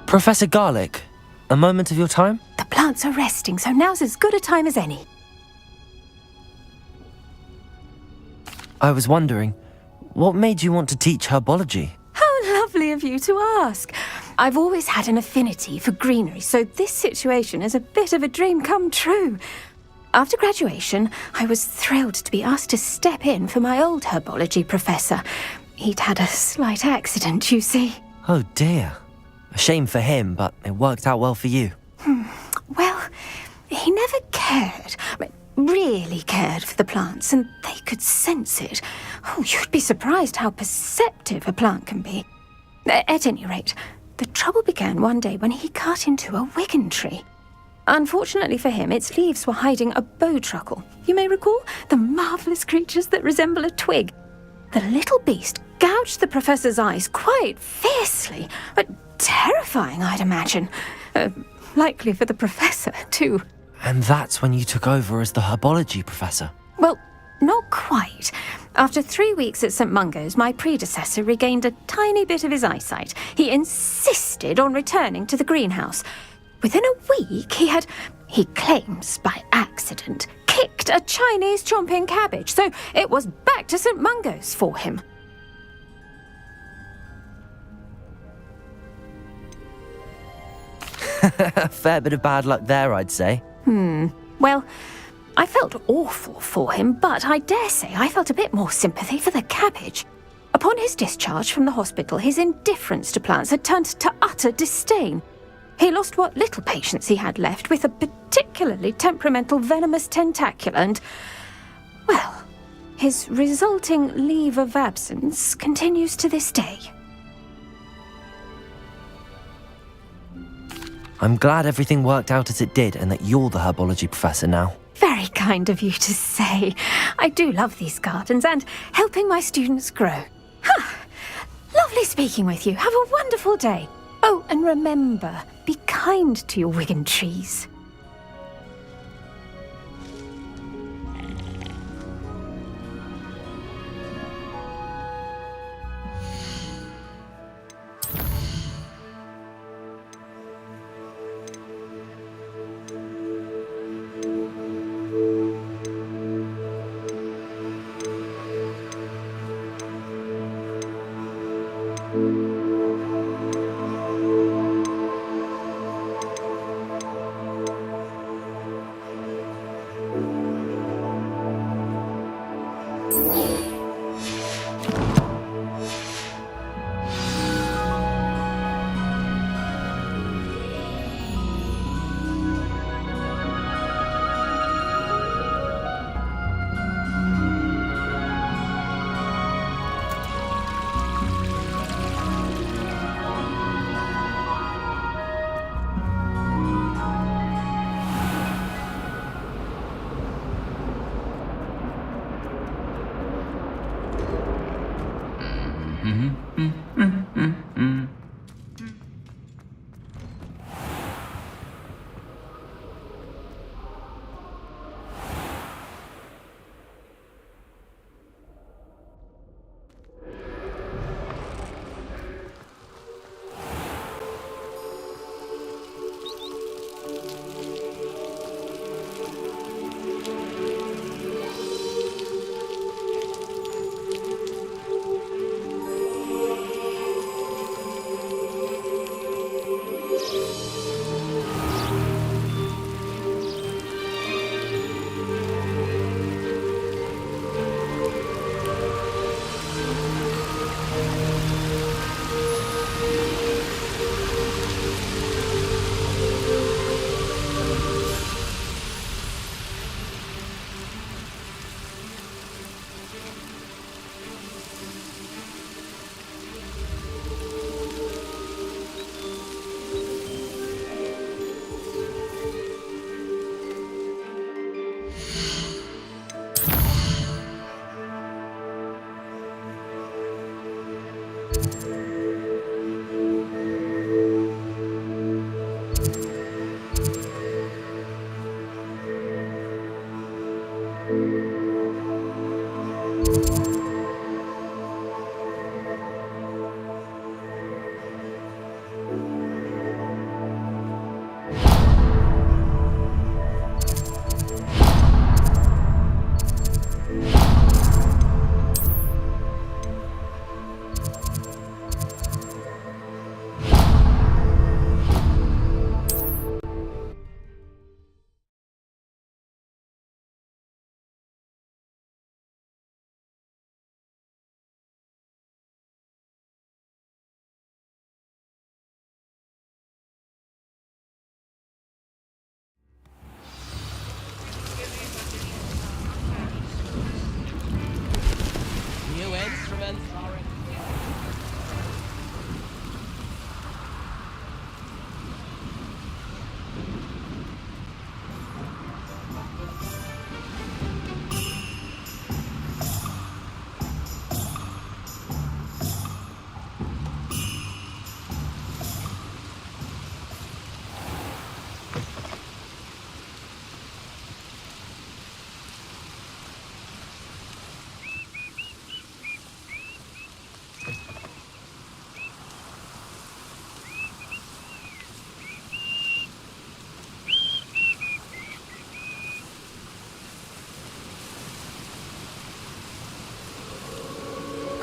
Professor Garlick, a moment of your time? The plants are resting, so now's as good a time as any. I was wondering, what made you want to teach herbology? How lovely of you to ask. I've always had an affinity for greenery, so this situation is a bit of a dream come true. After graduation, I was thrilled to be asked to step in for my old herbology professor. He'd had a slight accident, you see. Oh dear. A shame for him, but it worked out well for you. Well, he never cared, really cared for the plants, and they could sense it. Oh, you'd be surprised how perceptive a plant can be. At any rate, the trouble began one day when he cut into a wigan tree. Unfortunately for him, its leaves were hiding a bowtruckle. You may recall the marvellous creatures that resemble a twig. The little beast gouged the professor's eyes quite fiercely, but terrifying, I'd imagine. Likely for the professor, too. And that's when you took over as the herbology professor? Well, not quite. After 3 weeks at St. Mungo's, my predecessor regained a tiny bit of his eyesight. He insisted on returning to the greenhouse. Within a week, he claims by accident, kicked a Chinese chomping cabbage, so it was back to St. Mungo's for him. A fair bit of bad luck there, I'd say. Well, I felt awful for him, but I dare say I felt a bit more sympathy for the cabbage. Upon his discharge from the hospital, his indifference to plants had turned to utter disdain. He lost what little patience he had left with a particularly temperamental venomous tentacula and, well, his resulting leave of absence continues to this day. I'm glad everything worked out as it did and that you're the herbology professor now. Very kind of you to say. I do love these gardens and helping my students grow. Lovely speaking with you. Have a wonderful day. Oh, and remember, be kind to your wigan trees.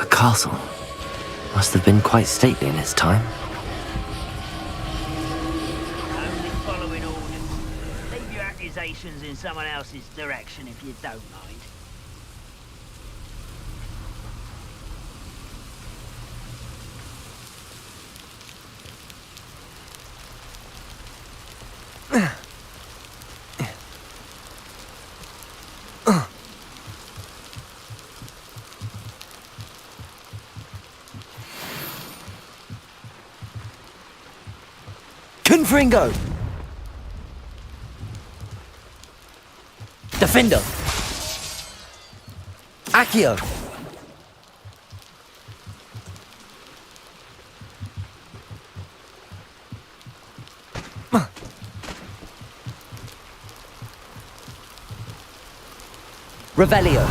A castle. Must have been quite stately in its time. Only following orders. Leave your accusations in someone else's direction if you don't mind. Confringo! Defender! Accio! Revelio!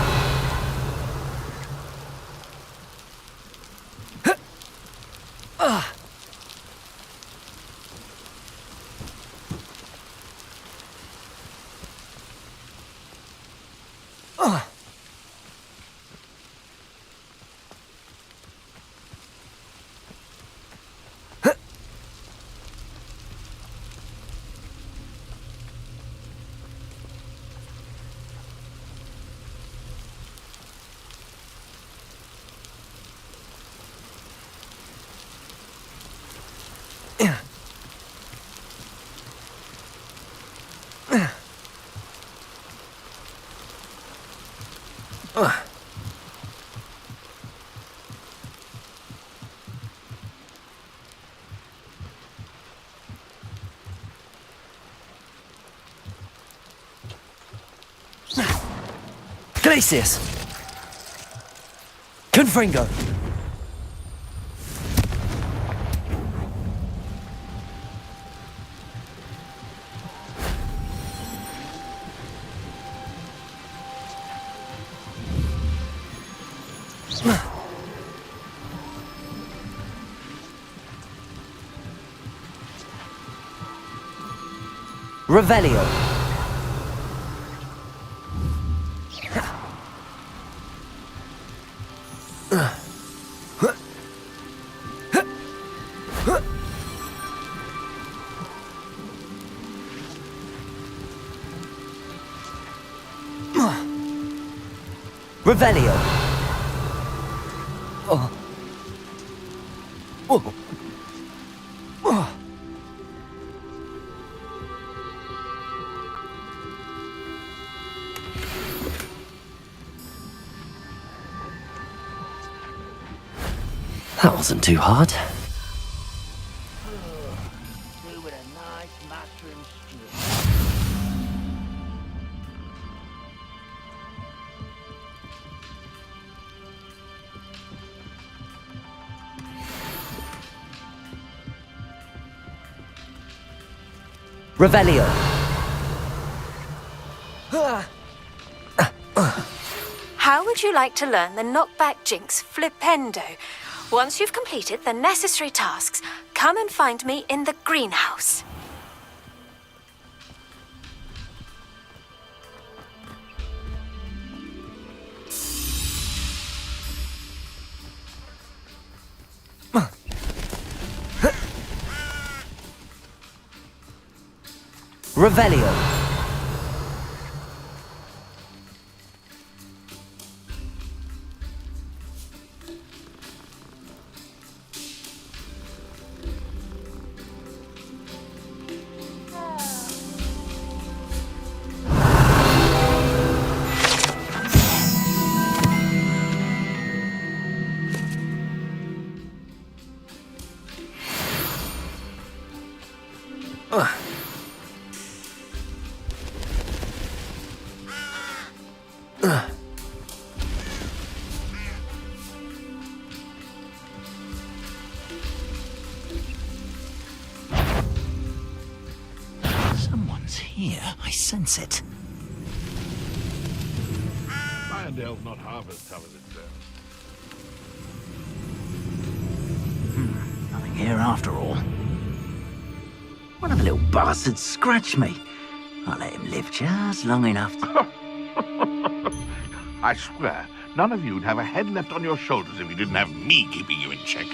Glacius! Confringo! Revelio! Revelio! Oh. Oh. Oh. That wasn't too hard. Do with a nice mushroom stew. Revelio! How would you like to learn the knockback jinx Flipendo? Once you've completed the necessary tasks, come and find me in the greenhouse. Revelio! Someone's here. I sense it. Irondale's not half as tough as it sounds. Nothing here after all. One of the little bastards scratched me. I'll let him live just long enough to... I swear, None of you'd have a head left on your shoulders if you didn't have me keeping you in check.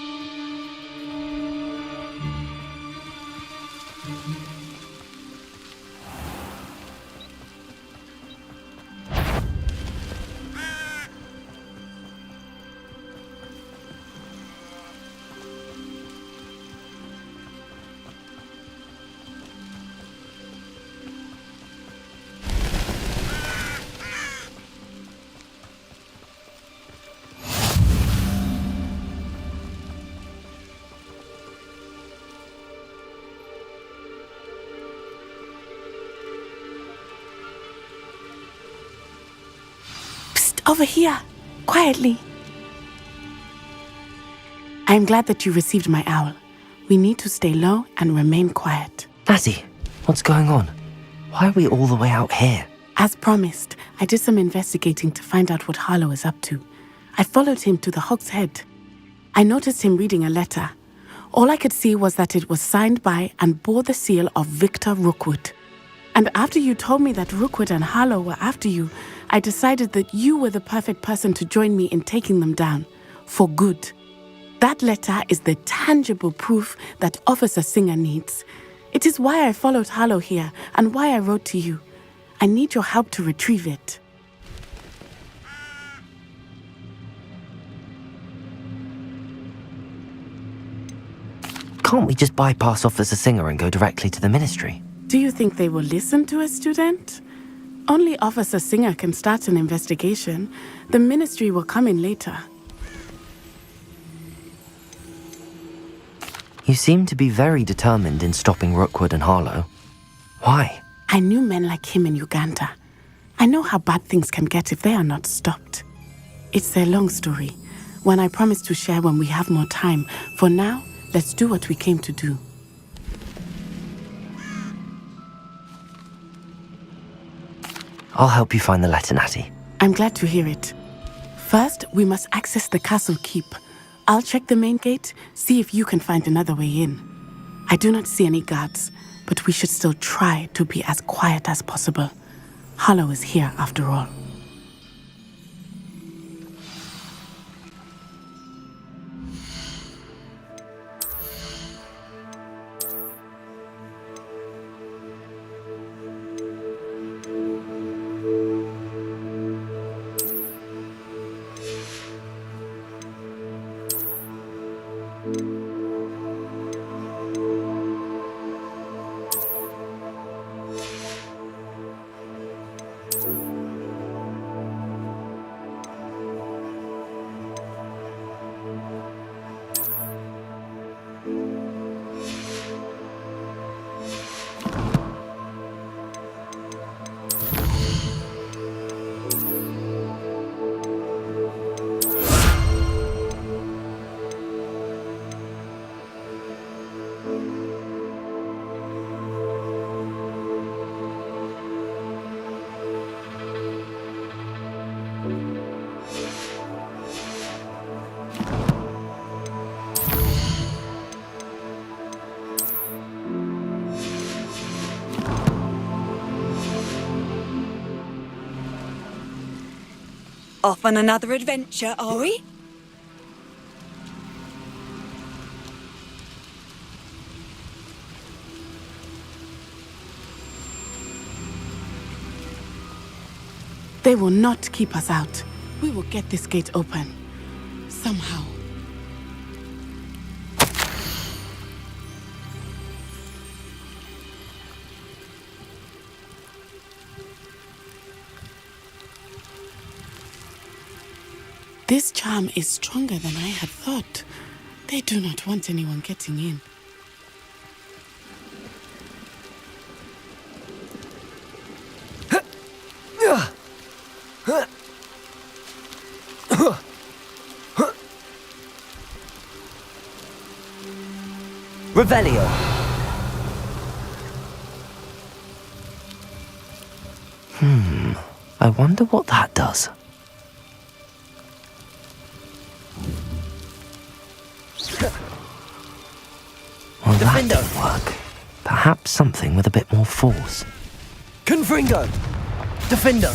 Over here, quietly. I'm glad that you received my owl. We need to stay low and remain quiet. Natty, what's going on? Why are we all the way out here? As promised, I did some investigating to find out what Harlow is up to. I followed him to the Hog's Head. I noticed him reading a letter. All I could see was that it was signed by and bore the seal of Victor Rookwood. And after you told me that Rookwood and Harlow were after you, I decided that you were the perfect person to join me in taking them down, for good. That letter is the tangible proof that Officer Singer needs. It is why I followed Harlow here and why I wrote to you. I need your help to retrieve it. Can't we just bypass Officer Singer and go directly to the Ministry? Do you think they will listen to a student? Only Officer Singer can start an investigation. The Ministry will come in later. You seem to be very determined in stopping Rookwood and Harlow. Why? I knew men like him in Uganda. I know how bad things can get if they are not stopped. It's a long story, one I promise to share when we have more time. For now, let's do what we came to do. I'll help you find the letter, Natty. I'm glad to hear it. First, we must access the castle keep. I'll check the main gate, see if you can find another way in. I do not see any guards, but we should still try to be as quiet as possible. Harlow is here after all. Off on another adventure, are we? They will not keep us out. We will get this gate open. Somehow. This charm is stronger than I had thought. They do not want anyone getting in. Revelio. I wonder what that does. Well, that didn't work. Perhaps something with a bit more force. Confringo! Defender!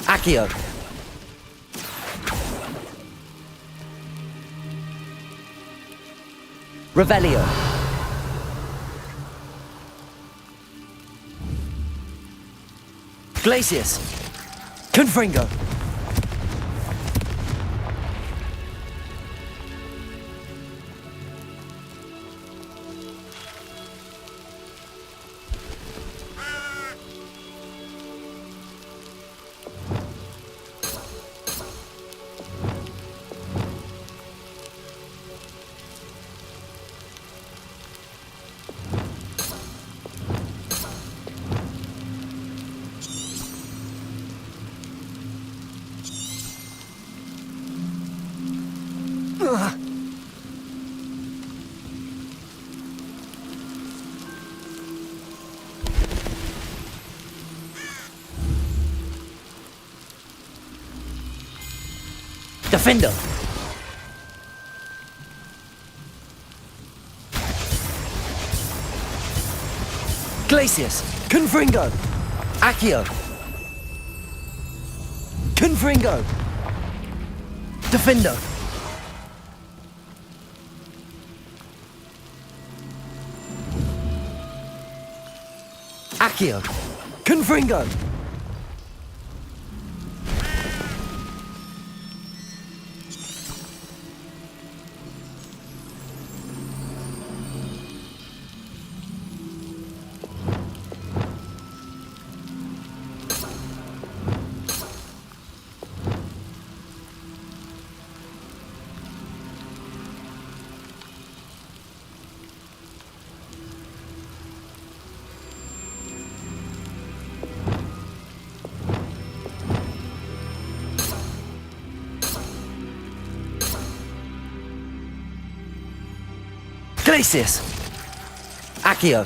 Accio. Revelio. Glacius. Confringo. Defender. Glacius. Confringo. Accio. Confringo. Defender. Accio. Confringo. Glacius. Accio.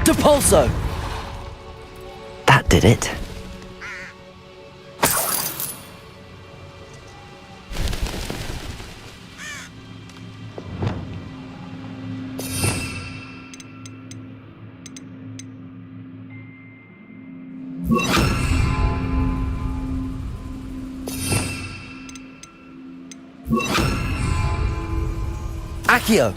Depulso! That did it. Accio!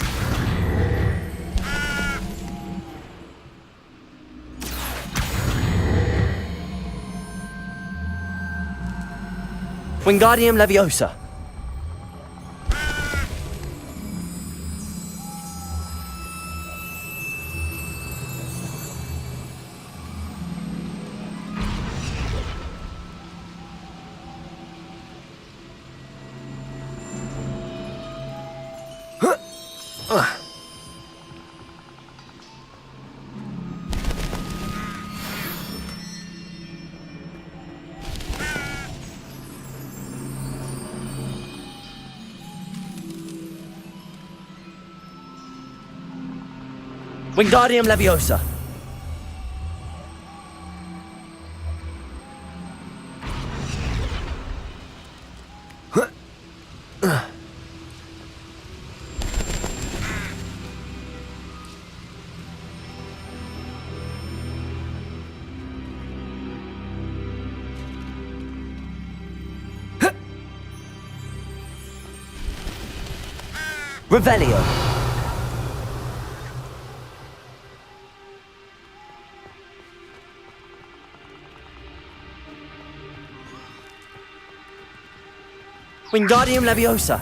Wingardium Leviosa! Wingardium Leviosa! Revelio! Wingardium Leviosa!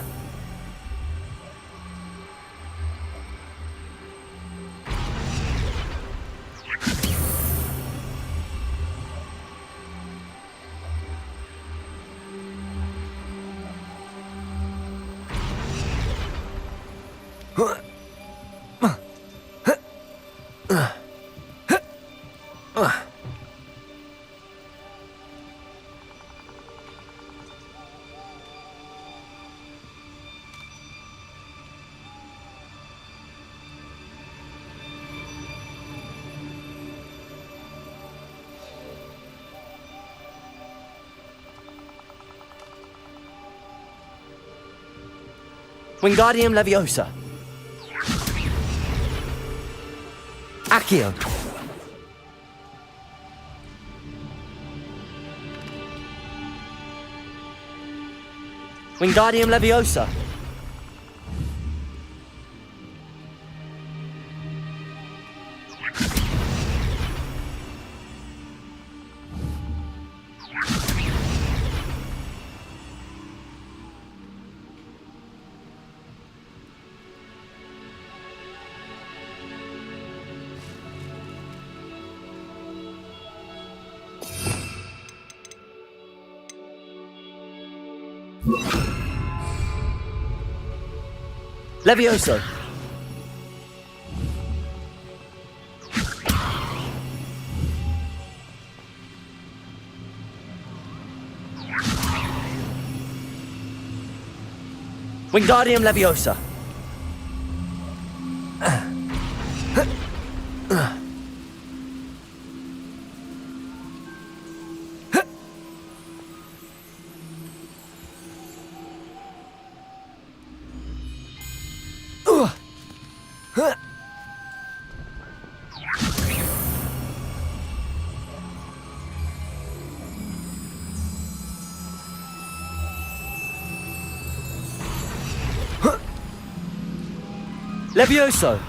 Wingardium Leviosa! Accio! Wingardium Leviosa! Levioso! Wingardium Leviosa! Levioso!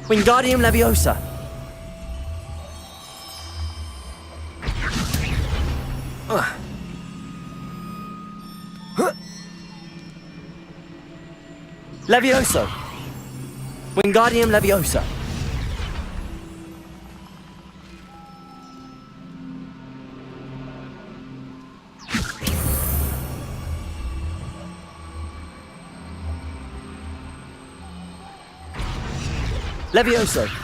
Wingardium Leviosa! Levioso! Wingardium Leviosa! Levioso!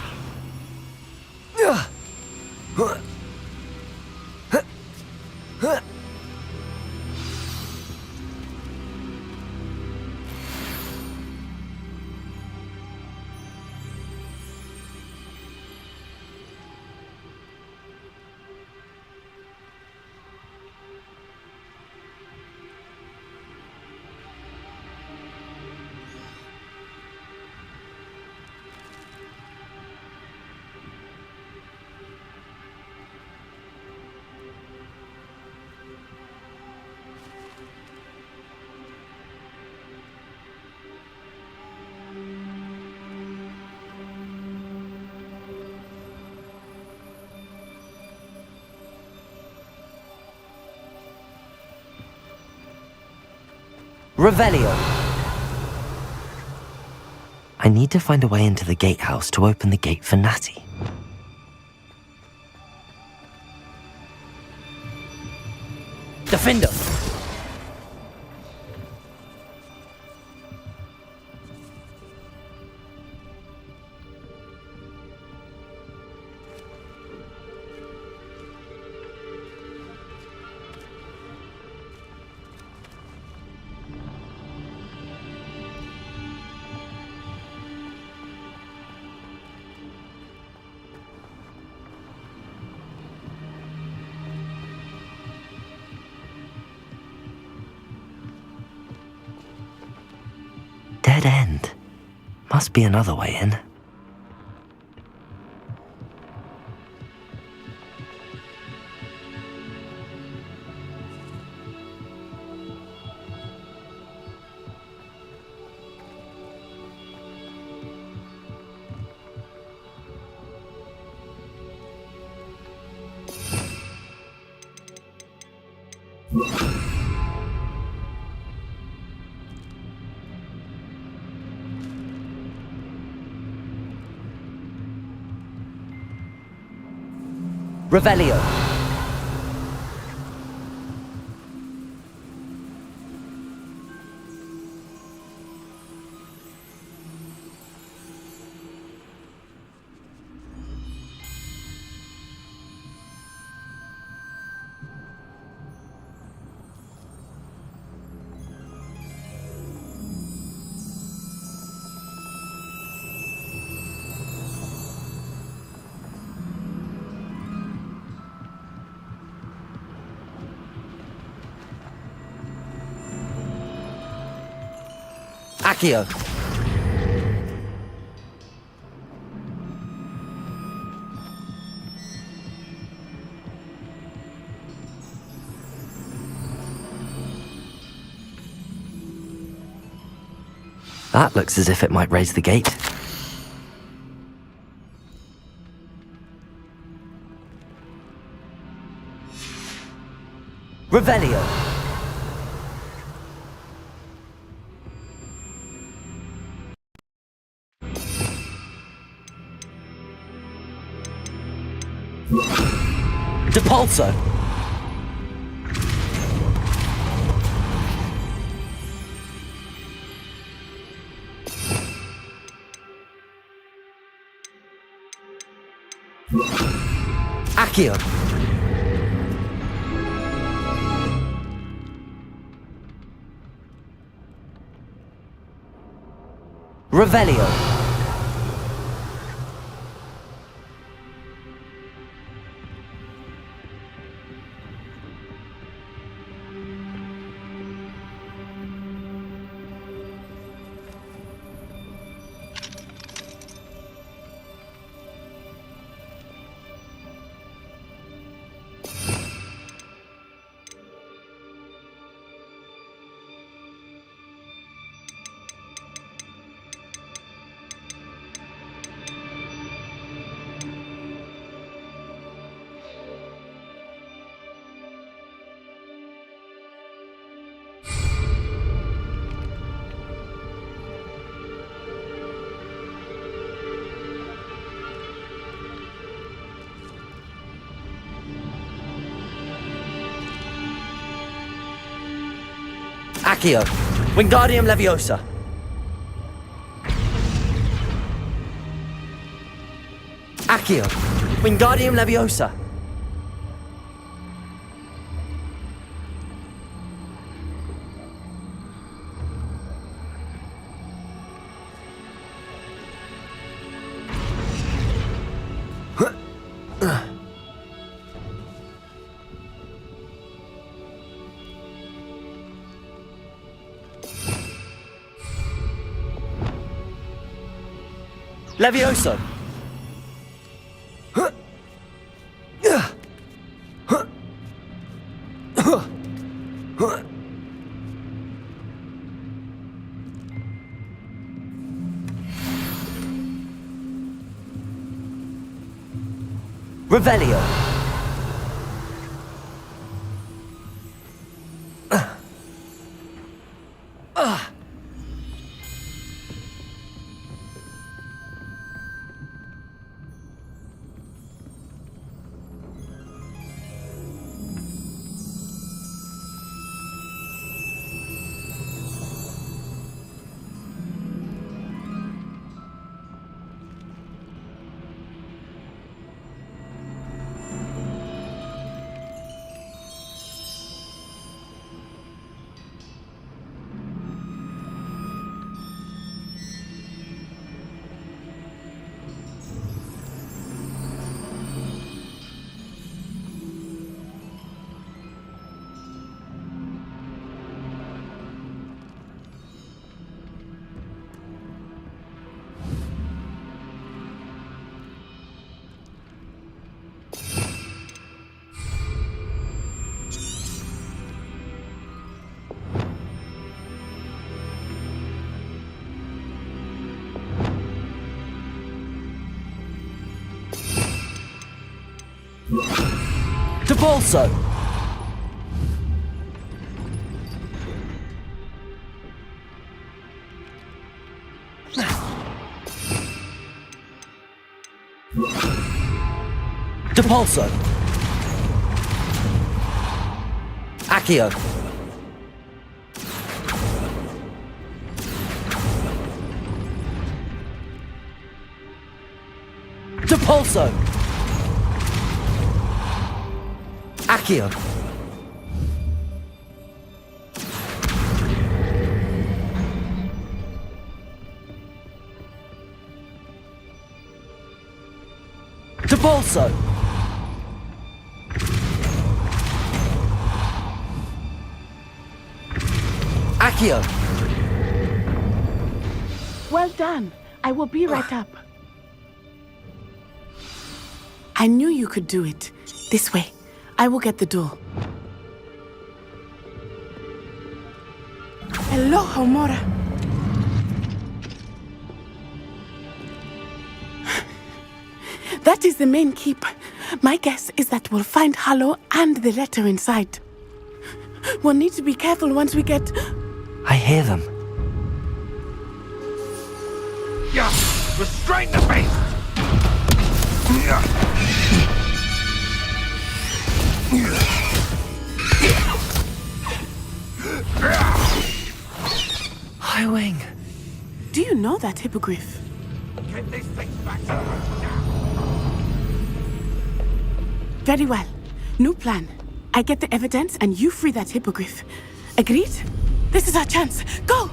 Revelio. I need to find a way into the gatehouse to open the gate for Natty. Defender. Dead end. Must be another way in. Revelio. Accio. That looks as if it might raise the gate. Revelio. Depulso. Accio. Revelio. Accio. Wingardium Leviosa. Accio. Wingardium Leviosa. Levioso. Revelio. Bolso! Depulso! Accio! Depulso! Accio! Depulso! Accio! Well done. I will be right up. I knew you could do it. This way. I will get the door. Hello, Homora. That is the main keep. My guess is that we'll find Harlow and the letter inside. We'll need to be careful once we get... I hear them. Yeah! Restrain the beast! Highwing. Do you know that hippogriff? Get this thing back to Very well. New plan. I get the evidence and you free that hippogriff. Agreed? This is our chance. Go!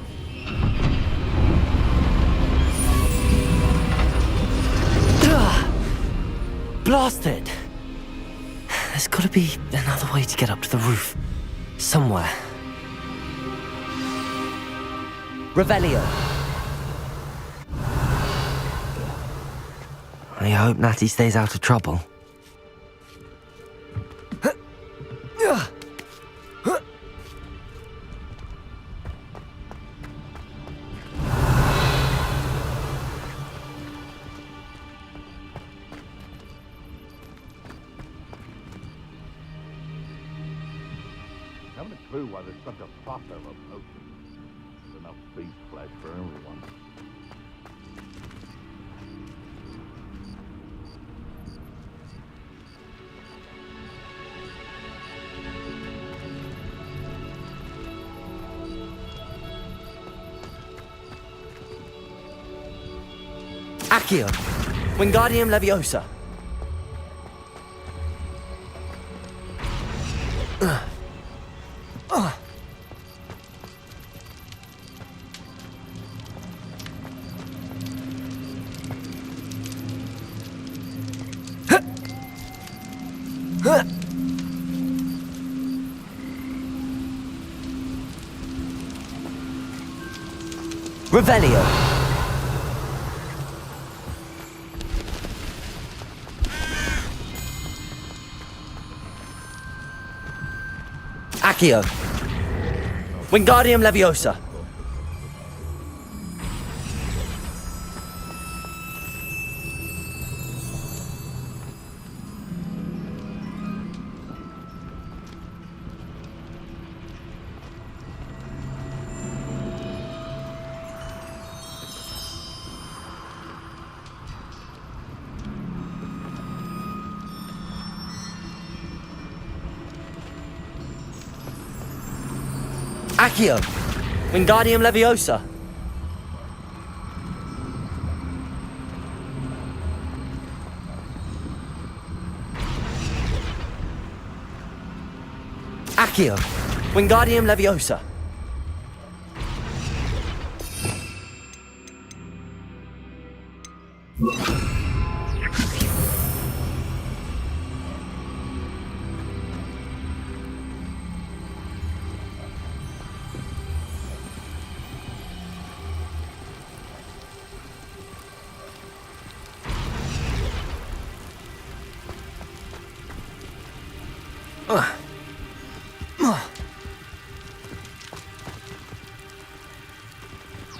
Blasted! There's gotta be another way to get up to the roof. Somewhere. Revelio! I hope Natty stays out of trouble. Haven't a clue why there's such a fuss over potions. There's enough beast flesh for everyone. Accio! Wingardium Leviosa! Revelio! Accio! Wingardium Leviosa! Accio! Wingardium Leviosa! Accio! Wingardium Leviosa!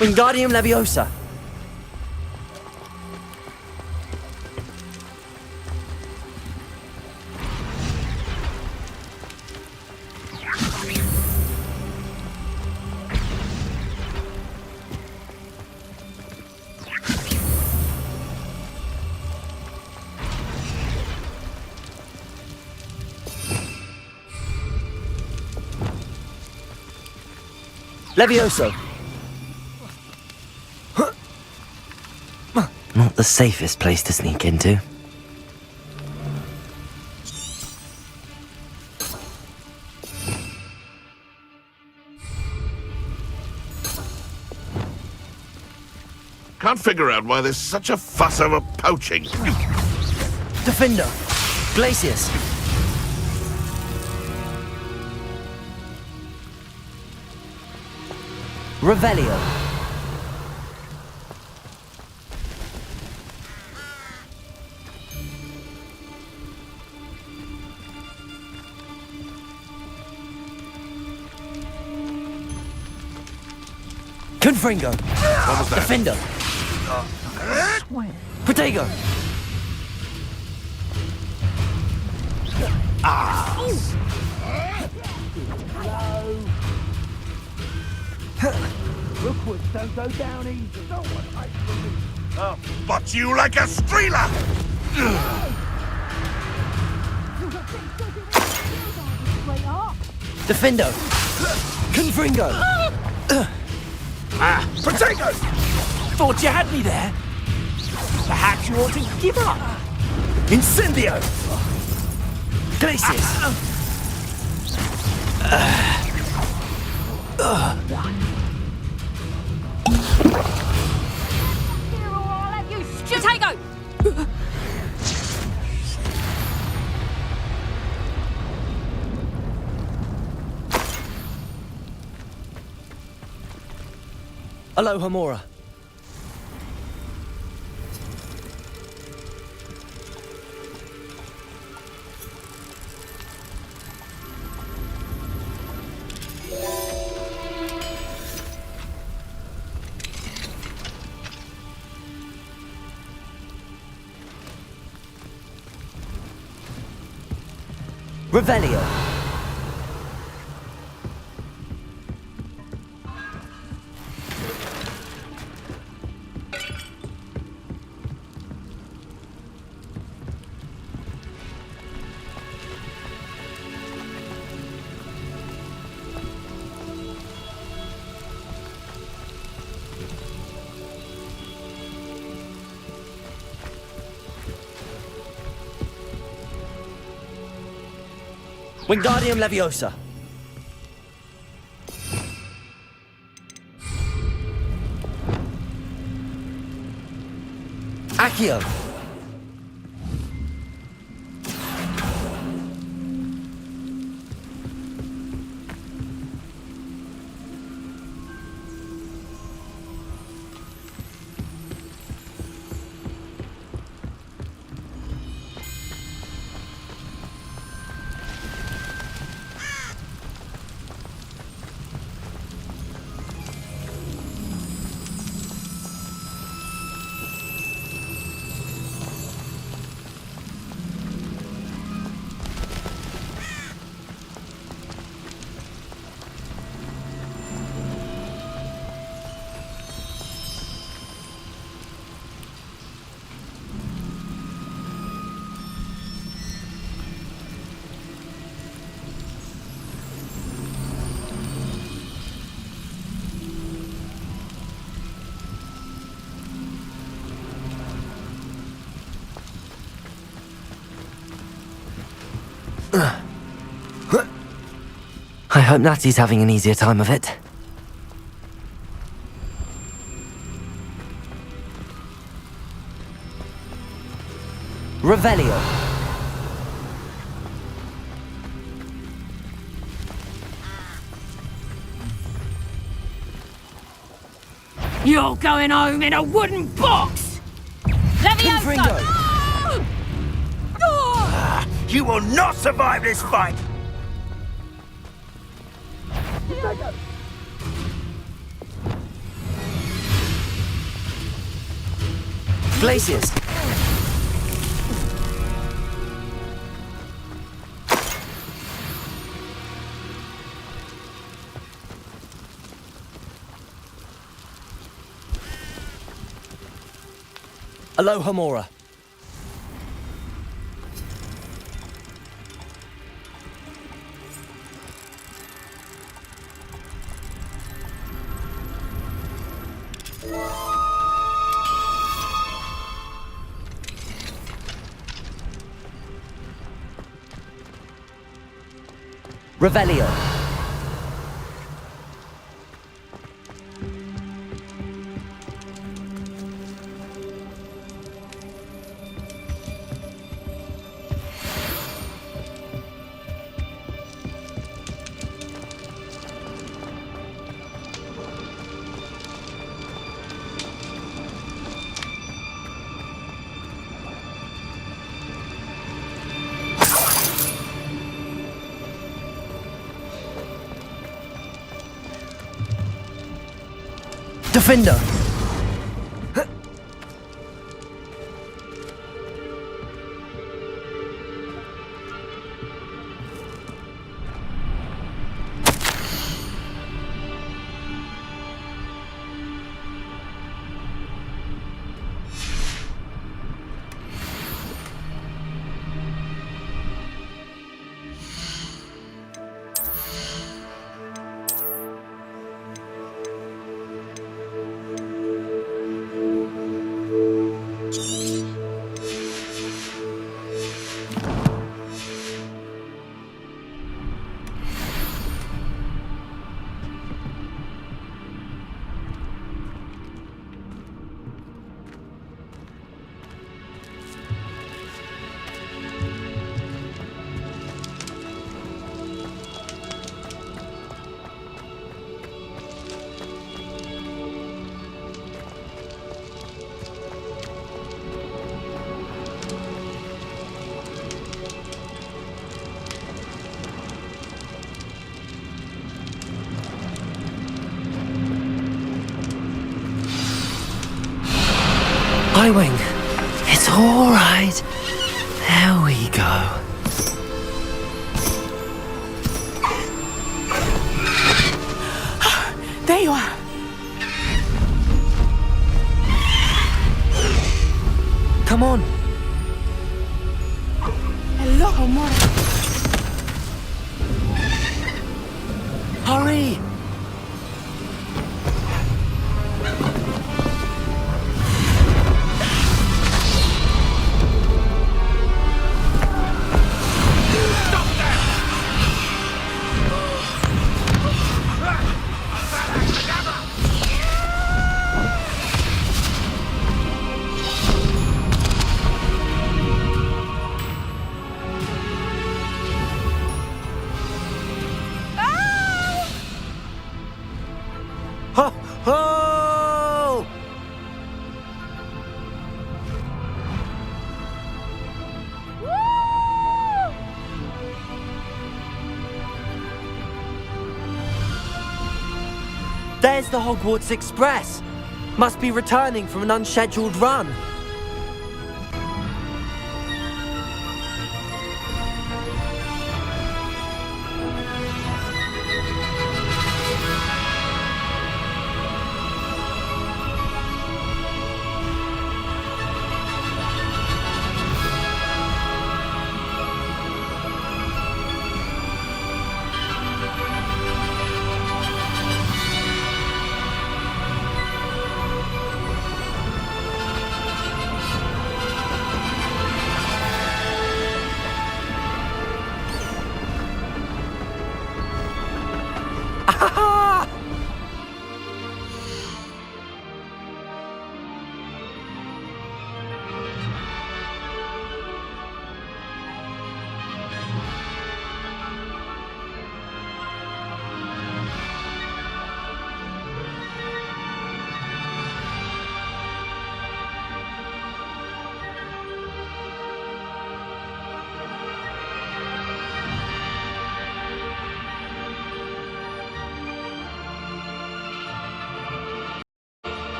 Wingardium Leviosa! Levioso! Not the safest place to sneak into. Can't figure out why there's such a fuss over poaching. Defender! Glacius! Revelio! Confringo! What was that? Defender! Protego! Rookwoods don't go down easy. No one hides from me. I'll butt you like a streeler! Defendo! Confringo! Protego! Thought you had me there. Perhaps you ought to give up. Incendio! Glacius! Potato! Aloha Mora. Revelio. Wingardium Leviosa. Accio. I hope Natty's having an easier time of it. Revelio. You're going home in a wooden box! Leviosa! You will not survive this fight. Glacius. Aloha Mora. Revelio. Defender! Highwing, it's all right. There we go. There you are. Come on. Hello, amore. Hurry! Ho! Ho! There's the Hogwarts Express. Must be returning from an unscheduled run.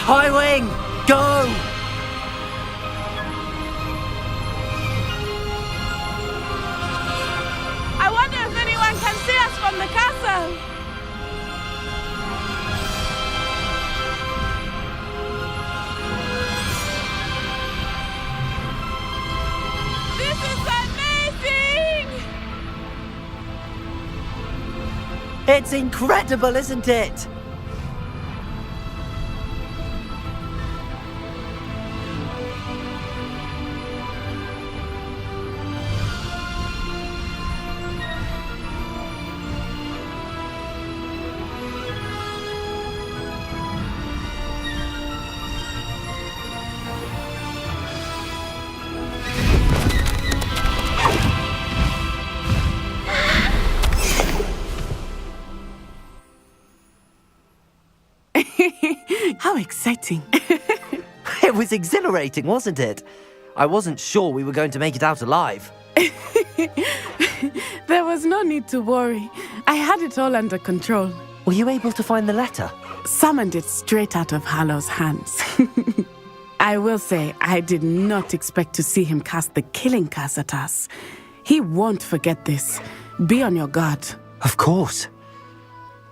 Highwing, go! I wonder if anyone can see us from the castle. This is amazing! It's incredible, isn't it? exciting. It was exhilarating, wasn't it? I wasn't sure we were going to make it out alive. There was no need to worry. I had it all under control. Were you able to find the letter? Summoned it straight out of Harlow's hands. I will say, I did not expect to see him cast the killing curse at us. He won't forget this. Be on your guard. Of course.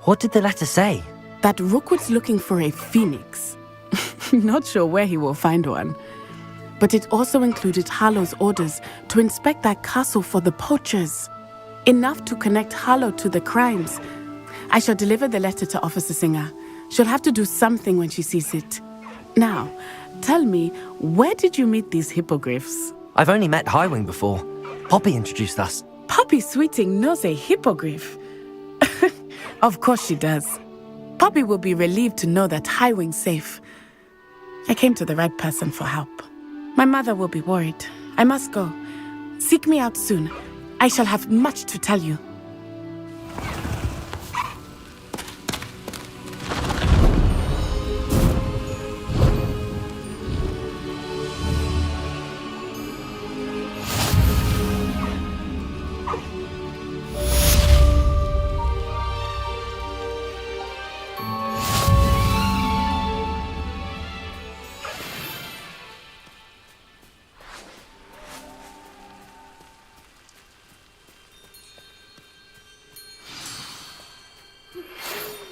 What did the letter say? That Rookwood's looking for a phoenix. Not sure where he will find one. But it also included Harlow's orders to inspect that castle for the poachers. Enough to connect Harlow to the crimes. I shall deliver the letter to Officer Singer. She'll have to do something when she sees it. Now, tell me, where did you meet these hippogriffs? I've only met Highwing before. Poppy introduced us. Poppy Sweeting knows a hippogriff. Of course she does. Poppy will be relieved to know that Highwing's safe. I came to the right person for help. My mother will be worried. I must go. Seek me out soon. I shall have much to tell you.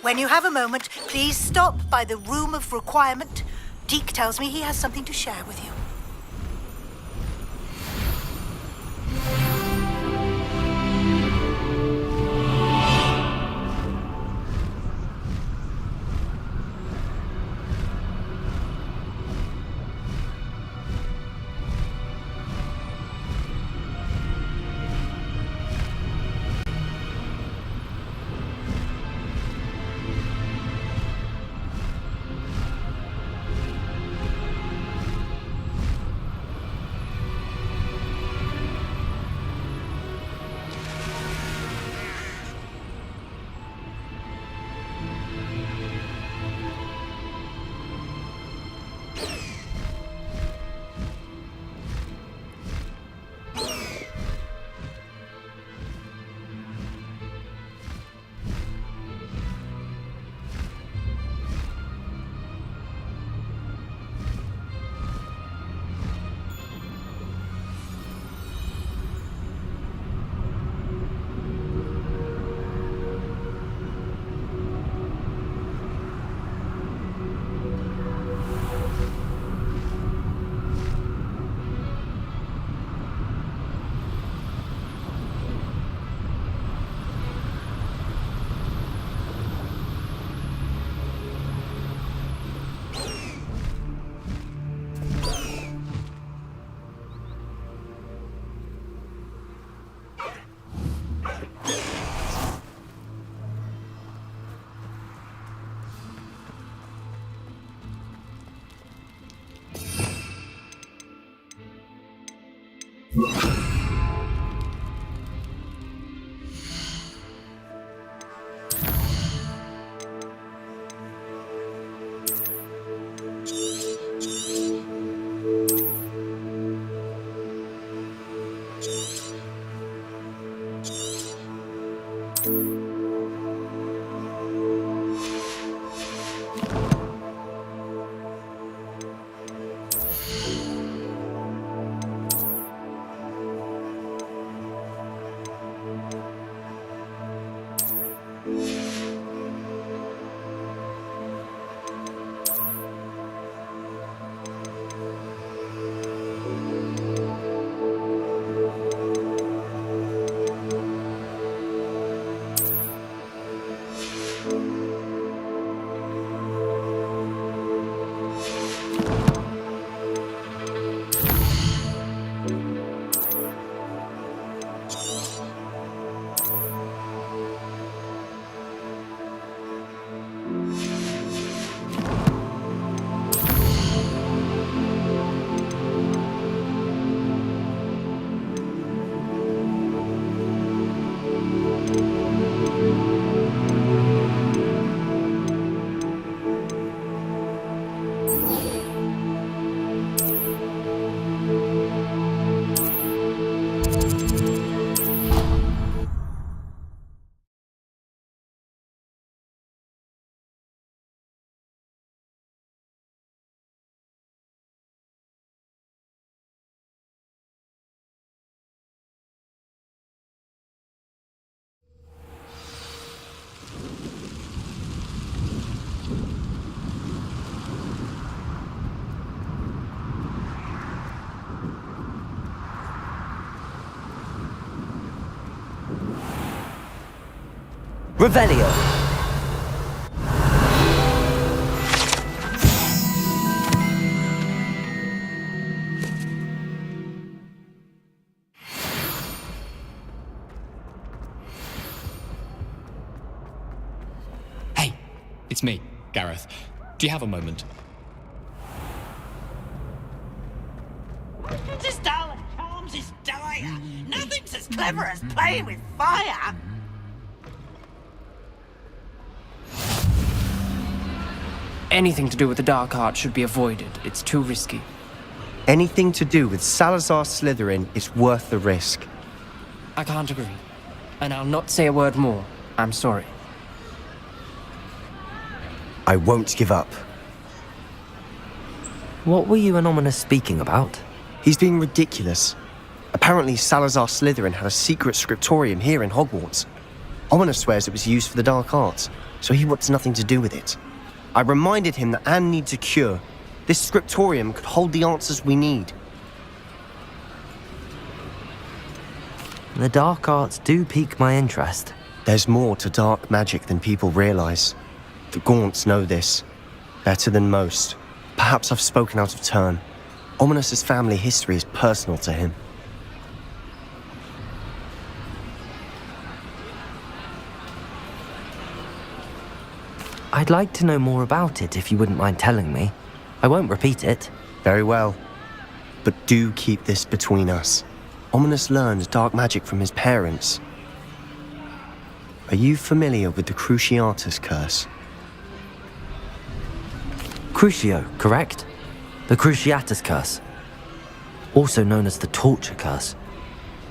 When you have a moment, please stop by the Room of Requirement. Deke tells me he has something to share with you. Revelio! Hey, it's me, Gareth. Do you have a moment? This darling calms his dire. Nothing's as clever as playing with fire. Anything to do with the dark art should be avoided. It's too risky. Anything to do with Salazar Slytherin is worth the risk. I can't agree. And I'll not say a word more. I'm sorry. I won't give up. What were you and Ominous speaking about? He's being ridiculous. Apparently Salazar Slytherin had a secret scriptorium here in Hogwarts. Ominous swears it was used for the dark arts, so he wants nothing to do with it. I reminded him that Anne needs a cure. This scriptorium could hold the answers we need. The dark arts do pique my interest. There's more to dark magic than people realize. The Gaunts know this. Better than most. Perhaps I've spoken out of turn. Ominous's family history is personal to him. I'd like to know more about it if you wouldn't mind telling me. I won't repeat it. Very well. But do keep this between us. Ominous learned dark magic from his parents. Are you familiar with the Cruciatus curse? Crucio, correct? The Cruciatus curse. Also known as the torture curse.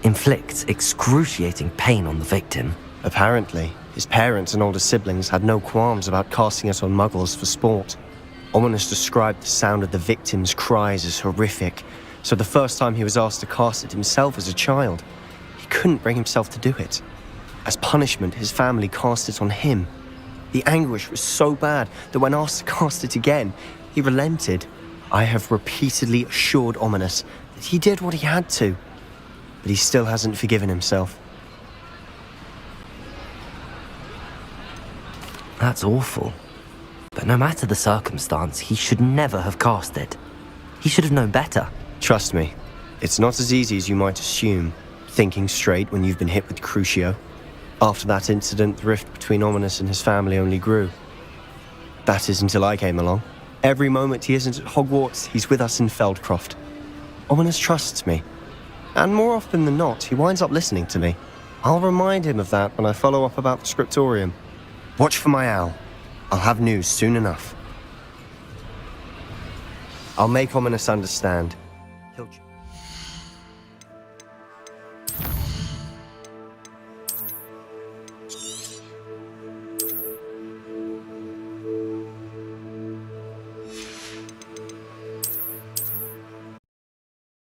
Inflicts excruciating pain on the victim. Apparently, his parents and older siblings had no qualms about casting it on muggles for sport. Ominous described the sound of the victim's cries as horrific, so the first time he was asked to cast it himself as a child, he couldn't bring himself to do it. As punishment, his family cast it on him. The anguish was so bad that when asked to cast it again, he relented. I have repeatedly assured Ominous that he did what he had to, but he still hasn't forgiven himself. That's awful. But no matter the circumstance, he should never have cast it. He should have known better. Trust me, it's not as easy as you might assume, thinking straight when you've been hit with Crucio. After that incident, the rift between Ominous and his family only grew. That is until I came along. Every moment he isn't at Hogwarts, he's with us in Feldcroft. Ominous trusts me. And more often than not, he winds up listening to me. I'll remind him of that when I follow up about the scriptorium. Watch for my owl. I'll have news soon enough. I'll make Ominous understand. He'll